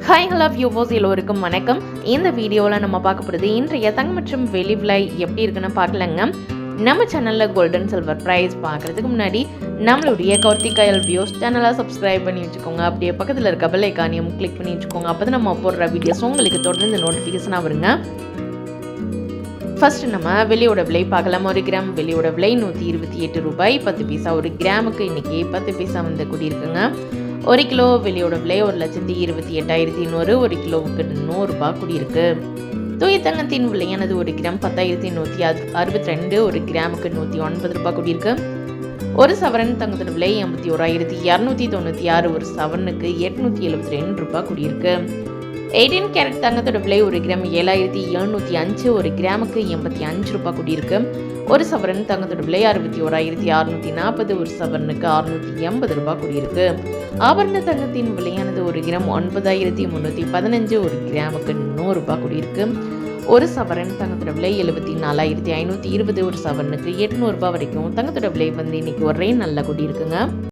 Hi hello viewers எல்லோருக்கும் வணக்கம். இந்த வீடியோவில் நம்ம பார்க்க போகிறது இன்றைய தங்கம் மற்றும் வெள்ளி விலை எப்படி இருக்குன்னு பார்க்கலங்க. நம்ம சேனலில் கோல்டன் சில்வர் ப்ரைஸ் பார்க்குறதுக்கு முன்னாடி நம்மளுடைய கார்த்திகாயல் வியூஸ் சேனலை சப்ஸ்கிரைப் பண்ணி வச்சுக்கோங்க. அப்படியே பக்கத்தில் இருக்க பெல் ஐக்கானையும் கிளிக் பண்ணி வச்சுக்கோங்க. அப்போ தான் நம்ம போடுற வீடியோஸ் உங்களுக்கு தொடர்ந்து நோட்டிஃபிகேஷனாக வருங்க. ஃபர்ஸ்ட் நம்ம வெள்ளியோட விலை பார்க்கலாம். 1 கிராம் வெள்ளியோட விலை 128 ரூபாய் 10 பைசா. ஒரு கிராமுக்கு இன்றைக்கி 10 பைசா வந்து கூடியிருக்குங்க. 1 கிலோ வெள்ளியோட விலை 1,28,100. 1 கிலோவுக்கு 100 ரூபாய் கூடியிருக்கு. தூய தங்கத்தின் விலையானது 1 கிராம் 10,162. 1 கிராமுக்கு 109 ரூபாய் கூடியிருக்கு. ஒரு சவரன் தங்கத்தோட விலை 81,296. ஒரு சவரனுக்கு 872 ரூபாய் கூடியிருக்கு. 18 கேரட் தங்கத்தோட விலை 1 கிராம் 7,705. 1 கிராமுக்கு 85 ரூபாய் கூடியிருக்கு. ஒரு சவரன் தங்கத்தோட விலை 61,640. ஒரு சவரனுக்கு 680 ரூபாய் கூடியிருக்கு. ஆபரண தங்கத்தின் விலையானது 1 கிராம் 9,315. 1 கிராமுக்கு 100 ரூபாய் கூடியிருக்கு. ஒரு சவரன் தங்கத்தோட விலை 74,520. ஒரு சவரனுக்கு 800 ரூபாய் வரைக்கும் தங்கத்தோட விலை வந்து இன்னைக்கு ஒரே நல்ல கூடியிருக்குங்க.